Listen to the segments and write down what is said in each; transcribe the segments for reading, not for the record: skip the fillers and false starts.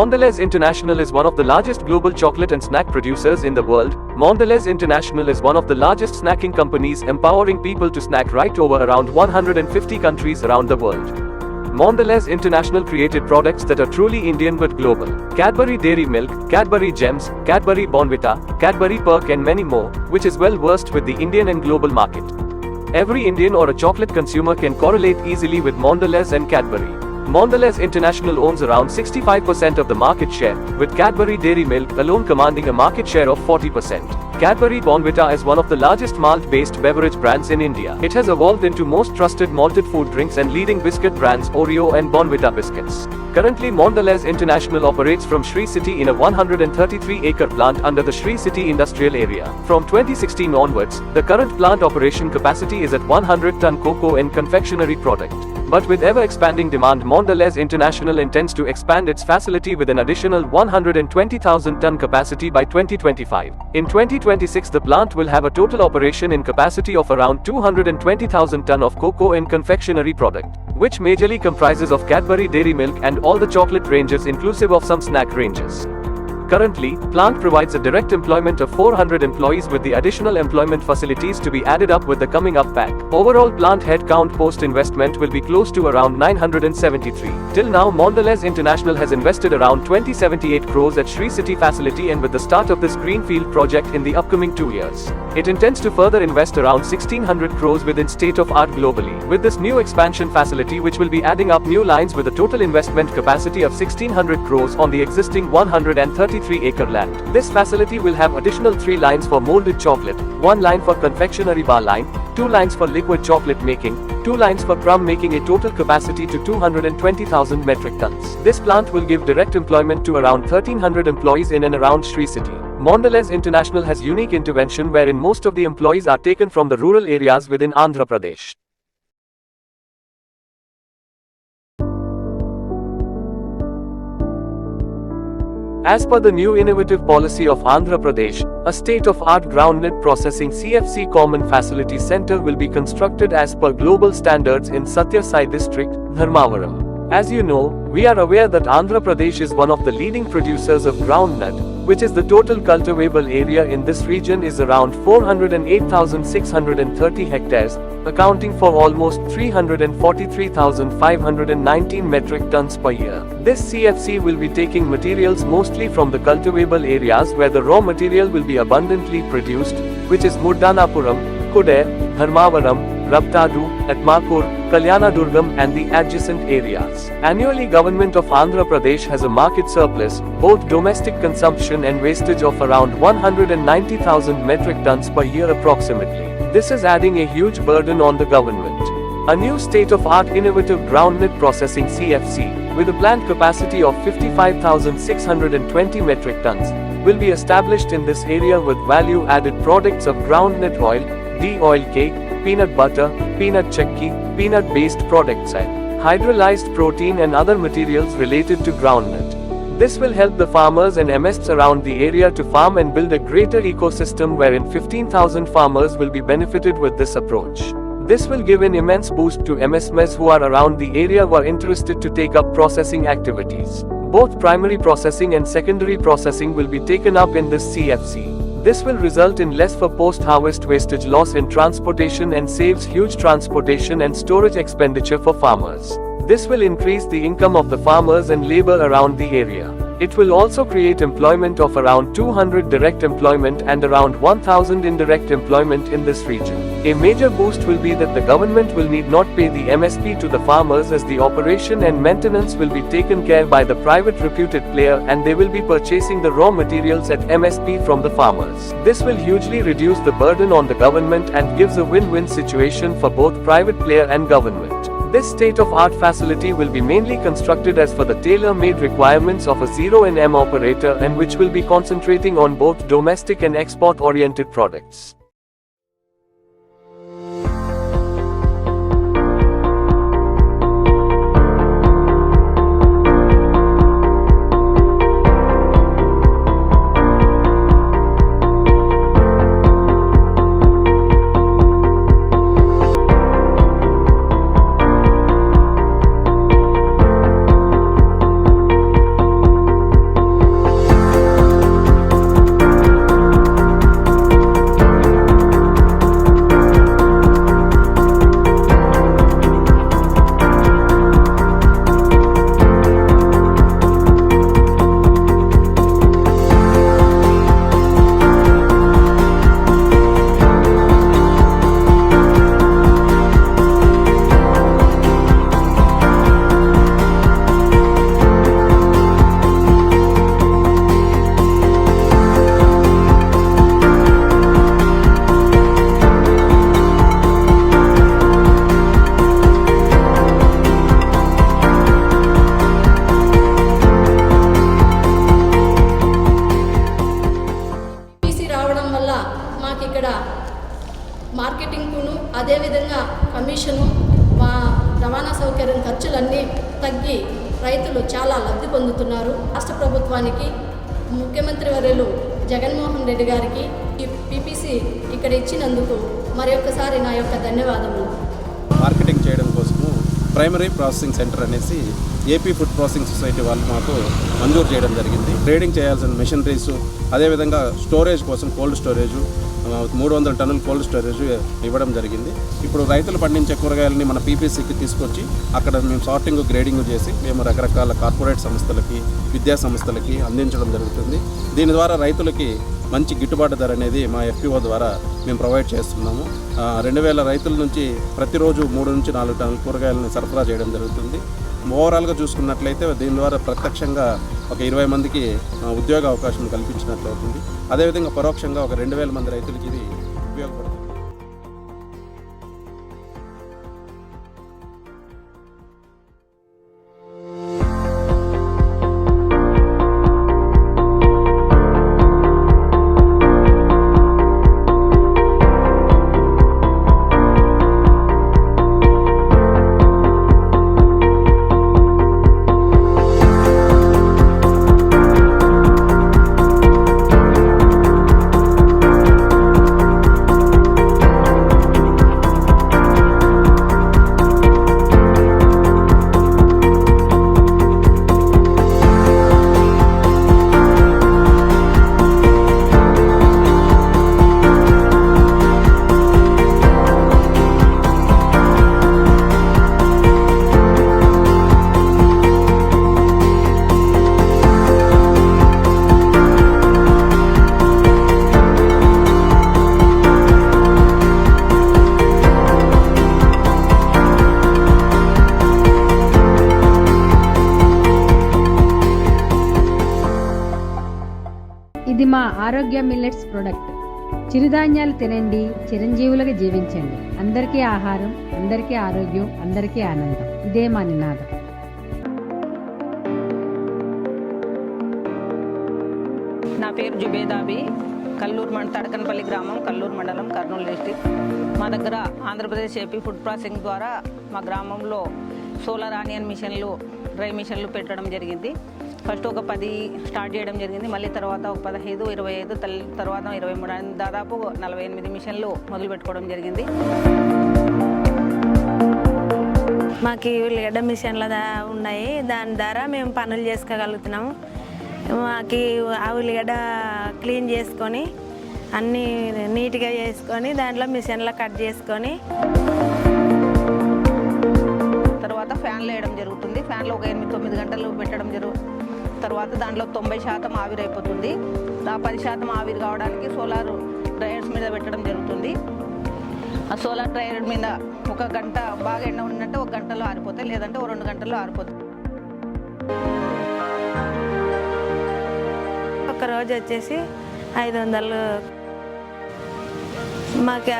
Mondelez International is one of the largest global chocolate and snack producers in the world. Mondelez International is one of the largest snacking companies empowering people to snack right over around 150 countries around the world. Mondelez International created products that are truly Indian but global. Cadbury Dairy Milk, Cadbury Gems, Cadbury Bournvita, Cadbury Perk and many more, which is well versed with the Indian and global market. Every Indian or a chocolate consumer can correlate easily with Mondelez and Cadbury. Mondelez International owns around 65% of the market share, with Cadbury Dairy Milk alone commanding a market share of 40%. Cadbury Bournvita is one of the largest malt-based beverage brands in India. It has evolved into most trusted malted food drinks and leading biscuit brands Oreo and Bournvita biscuits. Currently, Mondelez International operates from Sri City in a 133-acre plant under the Sri City Industrial Area. From 2016 onwards, the current plant operation capacity is at 100-ton cocoa and confectionery product. But with ever-expanding demand, Mondelez International intends to expand its facility with an additional 120,000-ton capacity by 2025. In 2026, the plant will have a total operation in capacity of around 220,000 ton of cocoa and confectionery product, which majorly comprises of Cadbury Dairy Milk and all the chocolate ranges inclusive of some snack ranges. Currently, plant provides a direct employment of 400 employees with the additional employment facilities to be added up with the coming up pack. Overall plant headcount post-investment will be close to around 973. Till now, Mondelez International has invested around 2078 crores at Sri City facility, and with the start of this greenfield project in the upcoming 2 years, it intends to further invest around 1600 crores within state-of-art globally. With this new expansion facility, which will be adding up new lines with a total investment capacity of 1600 crores on the existing 133-acre land. This facility will have additional 3 lines for molded chocolate, 1 line for confectionery bar line, 2 lines for liquid chocolate making, 2 lines for crumb making, a total capacity to 220,000 metric tons. This plant will give direct employment to around 1300 employees in and around Sri City. Mondelez International has unique intervention wherein most of the employees are taken from the rural areas within Andhra Pradesh. As per the new innovative policy of Andhra Pradesh, a state-of-art groundnut processing CFC Common Facility Center will be constructed as per global standards in Satya Sai district, Dharmavaram. As you know, we are aware that Andhra Pradesh is one of the leading producers of groundnut, which is the total cultivable area in this region is around 408,630 hectares, accounting for almost 343,519 metric tons per year. This CFC will be taking materials mostly from the cultivable areas where the raw material will be abundantly produced, which is Muddanapuram, Kuder, Dharmavaram, Raptadu, Atmakur, Kalyanadurgam and the adjacent areas. Annually, Government of Andhra Pradesh has a market surplus, both domestic consumption and wastage of around 190,000 metric tons per year approximately. This is adding a huge burden on the government. A new state-of-art innovative groundnut processing CFC, with a planned capacity of 55,620 metric tons, will be established in this area with value-added products of groundnut oil, de-oil cake, peanut butter, peanut chakki, peanut-based products and hydrolyzed protein and other materials related to groundnut. This will help the farmers and MSs around the area to farm and build a greater ecosystem wherein 15,000 farmers will be benefited with this approach. This will give an immense boost to MSMEs who are around the area who are interested to take up processing activities. Both primary processing and secondary processing will be taken up in this CFC. This will result in less for post-harvest wastage loss in transportation and saves huge transportation and storage expenditure for farmers. This will increase the income of the farmers and labor around the area. It will also create employment of around 200 direct employment and around 1,000 indirect employment in this region. A major boost will be that the government will need not pay the MSP to the farmers, as the operation and maintenance will be taken care by the private reputed player and they will be purchasing the raw materials at MSP from the farmers. This will hugely reduce the burden on the government and gives a win-win situation for both private player and government. This state-of-art facility will be mainly constructed as for the tailor-made requirements of a 0&M operator and which will be concentrating on both domestic and export-oriented products. మార్కెటింగ్కును అదేవిధంగా commission రవాణా సౌకర్యం ఖర్చులన్నీ తగ్గి రైతులు చాలా లబ్ధి పొందుతున్నారు. రాష్ట్ర ప్రభుత్వానికి, ముఖ్యమంత్రి వర్యులు జగన్మోహన్ రెడ్డి గారికి ఈ పీపీసీ ఇక్కడ ఇచ్చినందుకు మరొకసారి నా యొక్క ధన్యవాదములు. మార్కెటింగ్ చేయడం కోసము ప్రైమరీ ప్రాసెసింగ్ సెంటర్ అనేసి ఏపీ ఫుడ్ ప్రాసెసింగ్ సొసైటీ వాళ్ళు మాకు మంజూరు చేయడం జరిగింది. ట్రేడింగ్ చేయాల్సిన మెషినరీస్, అదేవిధంగా స్టోరేజ్ కోసం కోల్డ్ స్టోరేజు 300 టన్నుల కోల్డ్ స్టోరేజ్ ఇవ్వడం జరిగింది. ఇప్పుడు రైతులు పండించే కూరగాయలని మన పీపీసీకి తీసుకొచ్చి అక్కడ మేము సార్టింగ్, గ్రేడింగ్ చేసి మేము రకరకాల కార్పొరేట్ సంస్థలకి, విద్యా సంస్థలకి అందించడం జరుగుతుంది. దీని ద్వారా రైతులకి మంచి గిట్టుబాటు ధర అనేది మా ఎఫ్పిఓ ద్వారా మేము ప్రొవైడ్ చేస్తున్నాము. 2000 రైతుల నుంచి ప్రతిరోజు 3 నుంచి 4 టన్నుల కూరగాయలను సరఫరా చేయడం జరుగుతుంది. ఓవరాల్గా చూసుకున్నట్లయితే దీని ద్వారా ప్రత్యక్షంగా ఒక 20 మందికి ఉద్యోగ అవకాశం కల్పించినట్లు అవుతుంది. అదేవిధంగా పరోక్షంగా ఒక 2000 మంది రైతులకి ఇది ఉపయోగపడుతుంది. ఇది మా ఆరోగ్య మిల్లెట్స్ ప్రొడక్ట్. చిరుధాన్యాలు తినండి, చిరంజీవులుగా జీవించండి. అందరికీ ఆహారం, అందరికీ ఆరోగ్యం, అందరికీ ఆనందం. ఇదే మా నినాదం. నా పేరు జుబేదాబి. కల్లూరు తడకనపల్లి గ్రామం, కల్లూరు మండలం, కర్నూలు డిస్టిక్. మా దగ్గర ఆంధ్రప్రదేశ్ ఏపీ ఫుడ్ ప్రాసెసింగ్ ద్వారా మా గ్రామంలో సోలార్ ఆనియన్ మిషన్లు, డ్రై మిషన్లు పెట్టడం జరిగింది. ఫస్ట్ ఒక 10 స్టార్ట్ చేయడం జరిగింది. మళ్ళీ తర్వాత ఒక 15, 25, తర్వాత 23, దాదాపు 48 మిషన్లు మొదలు పెట్టుకోవడం జరిగింది. మాకు ఉల్లిగడ్డ మిషన్ల ఉన్నాయి. దాని ద్వారా మేము పనులు చేసుకోగలుగుతున్నాము. మాకు ఆ ఉల్లిగడ్డ క్లీన్ చేసుకొని అన్నీ నీట్గా చేసుకొని దాంట్లో మిషన్లో కట్ చేసుకొని తర్వాత ఫ్యాన్లు వేయడం జరుగుతుంది. ఫ్యాన్లో ఒక 8-9 గంటలు పెట్టడం జరుగుతుంది. తర్వాత దాంట్లో 90% ఆవిరి అయిపోతుంది. ఆ 10% ఆవిరి కావడానికి సోలార్ డ్రైయర్స్ మీద పెట్టడం జరుగుతుంది. ఆ సోలార్ డ్రైయర్ మీద ఒక గంట బాగా ఎండ ఉన్నట్టు 1 గంటలో ఆరిపోతాయి, లేదంటే 2 గంటల్లో ఆరిపోతాయి. ఒక రోజు వచ్చేసి 500. మాకు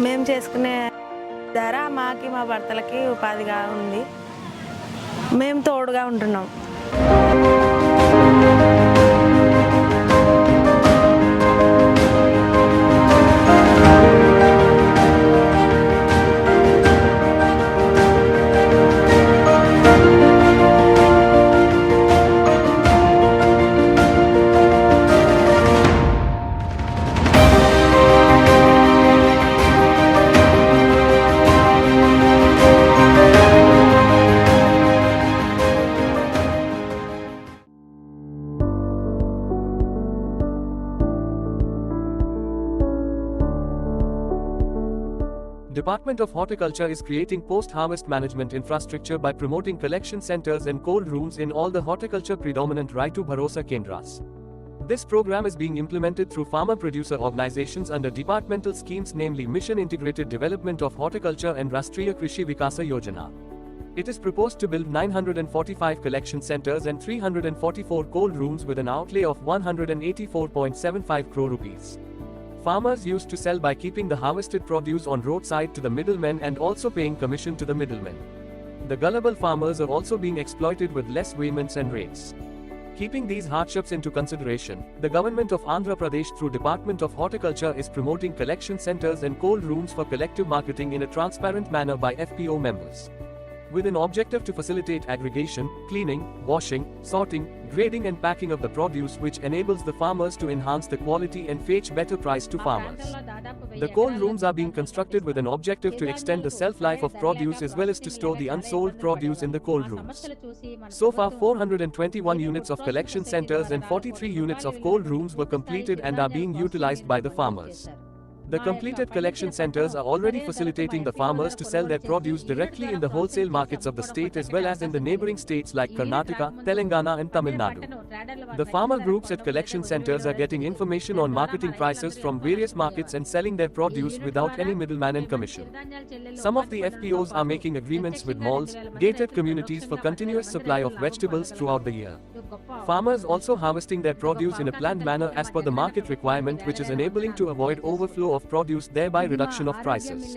మేము చేసుకునే ద్వారా మాకి మా భర్తలకి ఉపాధిగా ఉంది. మేము తోడుగా ఉంటున్నాం. Department of Horticulture is creating post-harvest management infrastructure by promoting collection centers and cold rooms in all the horticulture predominant Raitu Bharosa Kendras. This program is being implemented through farmer-producer organizations under departmental schemes, namely Mission Integrated Development of Horticulture and Rastriya Krishi Vikasa Yojana. It is proposed to build 945 collection centers and 344 cold rooms with an outlay of 184.75 crore rupees. Farmers used to sell by keeping the harvested produce on roadside to the middlemen and also paying commission to the middlemen. The gullible farmers are also being exploited with less payments and rates. Keeping these hardships into consideration, the government of Andhra Pradesh through Department of Horticulture is promoting collection centers and cold rooms for collective marketing in a transparent manner by FPO members. With an objective to facilitate aggregation, cleaning, washing, sorting, grading and packing of the produce, which enables the farmers to enhance the quality and fetch better price to farmers. The cold rooms are being constructed with an objective to extend the shelf life of produce as well as to store the unsold produce in the cold rooms. So far 421 units of collection centers and 43 units of cold rooms were completed and are being utilized by the farmers. The completed collection centers are already facilitating the farmers to sell their produce directly in the wholesale markets of the state as well as in the neighboring states like Karnataka, Telangana and Tamil Nadu. The farmer groups at collection centers are getting information on marketing prices from various markets and selling their produce without any middleman and commission. Some of the FPOs are making agreements with malls, gated communities for continuous supply of vegetables throughout the year. Farmers also harvesting their produce in a planned manner as per the market requirement, which is enabling to avoid overflow of produce, thereby reduction of prices.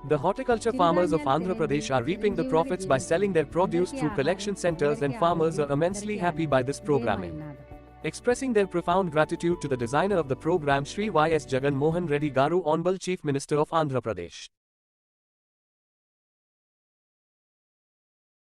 The horticulture farmers of Andhra Pradesh are reaping the profits by selling their produce through collection centers, and farmers are immensely happy by this programming. Expressing their profound gratitude to the designer of the program, Shri Y.S. Jagan Mohan Reddy Garu, Honorable Chief Minister of Andhra Pradesh.